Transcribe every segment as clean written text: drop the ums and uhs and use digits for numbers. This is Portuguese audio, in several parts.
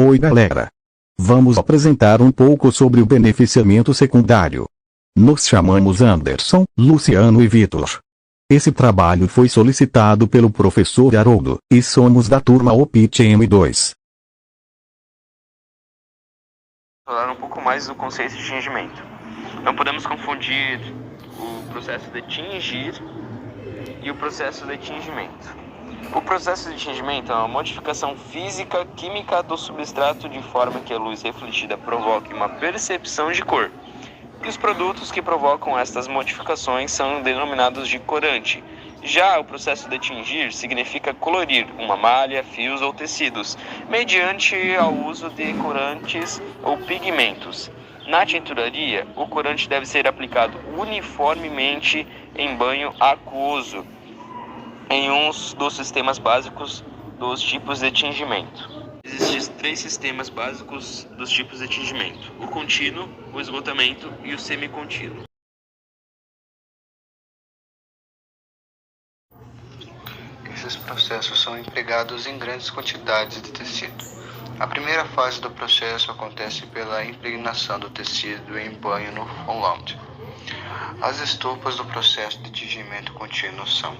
Oi galera! Vamos apresentar um pouco sobre o beneficiamento secundário. Nos chamamos Anderson, Luciano e Vitor. Esse trabalho foi solicitado pelo professor Haroldo, e somos da turma OPIT M2. Falar um pouco mais do conceito de tingimento. Não podemos confundir o processo de tingir e o processo de tingimento. O processo de tingimento é uma modificação física química do substrato de forma que a luz refletida provoque uma percepção de cor. E os produtos que provocam estas modificações são denominados de corante. Já o processo de tingir significa colorir uma malha, fios ou tecidos, mediante ao uso de corantes ou pigmentos. Na tinturaria, o corante deve ser aplicado uniformemente em banho aquoso, em um dos sistemas básicos dos tipos de tingimento. Existem 3 sistemas básicos dos tipos de tingimento: o contínuo, o esgotamento e o semicontínuo. Esses processos são empregados em grandes quantidades de tecido. A primeira fase do processo acontece pela impregnação do tecido em banho no Folland. As etapas do processo de tingimento contínuo são: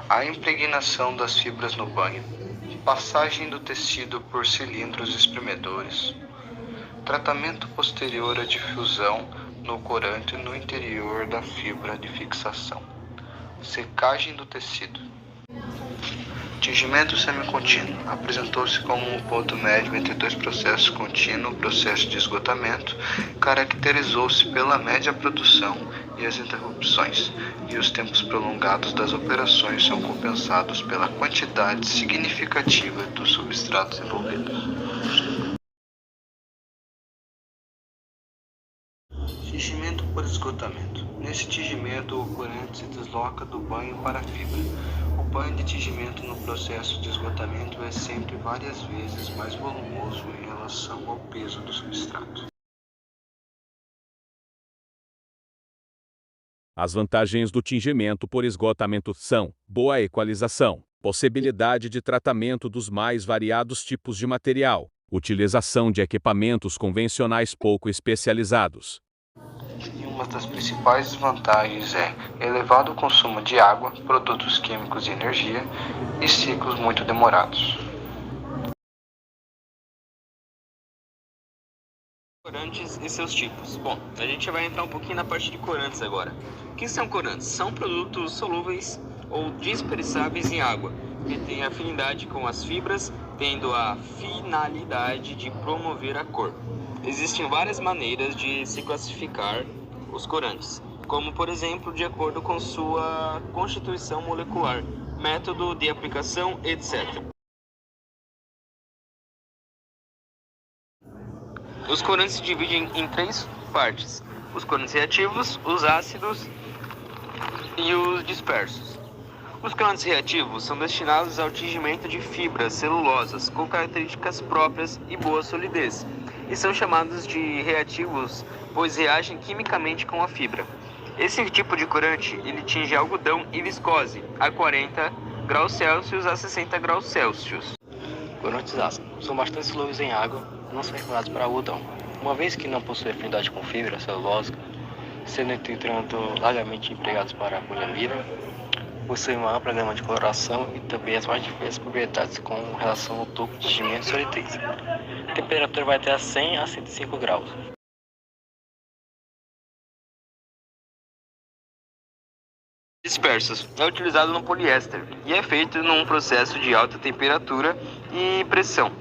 a impregnação das fibras no banho, passagem do tecido por cilindros espremedores, tratamento posterior à difusão no corante no interior da fibra de fixação, secagem do tecido. Tingimento semicontínuo apresentou-se como um ponto médio entre 2 processos contínuos. O processo de esgotamento caracterizou-se pela média produção e as interrupções, e os tempos prolongados das operações são compensados pela quantidade significativa dos substratos envolvidos. Tingimento por esgotamento. Nesse tingimento, o corante se desloca do banho para a fibra. O banho de tingimento no processo de esgotamento é sempre várias vezes mais volumoso em relação ao peso do substrato. As vantagens do tingimento por esgotamento são: boa equalização, possibilidade de tratamento dos mais variados tipos de material, utilização de equipamentos convencionais pouco especializados. E uma das principais desvantagens é elevado consumo de água, produtos químicos e energia, e ciclos muito demorados. Corantes e seus tipos. Bom, a gente vai entrar um pouquinho na parte de corantes agora. O que são corantes? São produtos solúveis ou dispersáveis em água, que têm afinidade com as fibras, tendo a finalidade de promover a cor. Existem várias maneiras de se classificar os corantes, como por exemplo de acordo com sua constituição molecular, método de aplicação, etc. Os corantes se dividem em 3 partes: os corantes reativos, os ácidos e os dispersos. Os corantes reativos são destinados ao tingimento de fibras celulosas com características próprias e boa solidez, e são chamados de reativos pois reagem quimicamente com a fibra. Esse tipo de corante ele tinge algodão e viscose a 40 graus Celsius a 60 graus Celsius. Corantes ácidos são bastante solúveis em água e não são recomendados para algodão, uma vez que não possuem afinidade com fibra celulose, sendo entretanto largamente empregados para poliamida, possuem uma ampla gama de coloração e também as mais diversas propriedades com relação ao topo, tingimento e solidez. A temperatura vai até a 100 a 105 graus. Dispersos é utilizado no poliéster e é feito num processo de alta temperatura e pressão,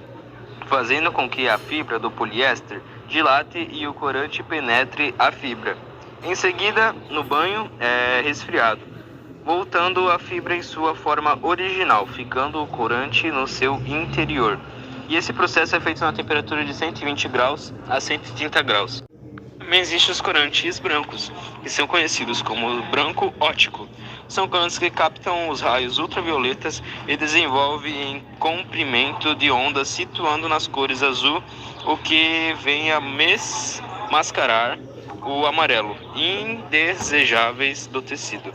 fazendo com que a fibra do poliéster dilate e o corante penetre a fibra. Em seguida, no banho é resfriado, voltando a fibra em sua forma original, ficando o corante no seu interior. E esse processo é feito na temperatura de 120 graus a 130 graus. Também existem os corantes brancos, que são conhecidos como branco óptico. São corantes que captam os raios ultravioletas e desenvolvem comprimento de onda situando nas cores azul, o que vem a mascarar o amarelo indesejáveis do tecido,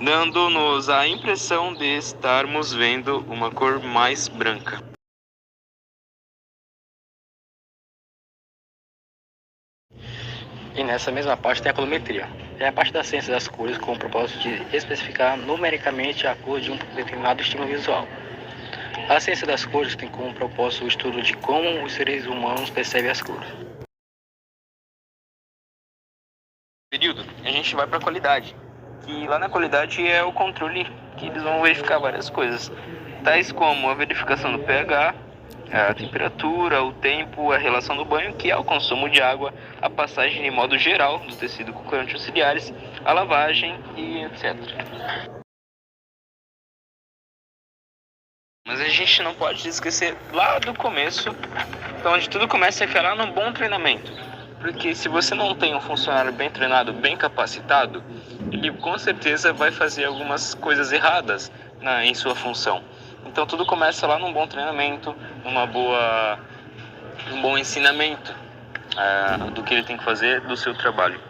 dando-nos a impressão de estarmos vendo uma cor mais branca. E nessa mesma parte tem a colometria. É a parte da ciência das cores com o propósito de especificar numericamente a cor de um determinado estímulo visual. A ciência das cores tem como propósito o estudo de como os seres humanos percebem as cores. Período, a gente vai para a qualidade. E lá na qualidade é o controle que eles vão verificar várias coisas, tais como a verificação do pH, a temperatura, o tempo, a relação do banho, que é o consumo de água, a passagem de modo geral do tecido com corantes auxiliares, a lavagem e etc. Mas a gente não pode esquecer lá do começo, então onde tudo começa é lá num bom treinamento. Porque se você não tem um funcionário bem treinado, bem capacitado, ele com certeza vai fazer algumas coisas erradas em sua função. Então tudo começa lá num bom treinamento, um bom ensinamento do que ele tem que fazer, do seu trabalho.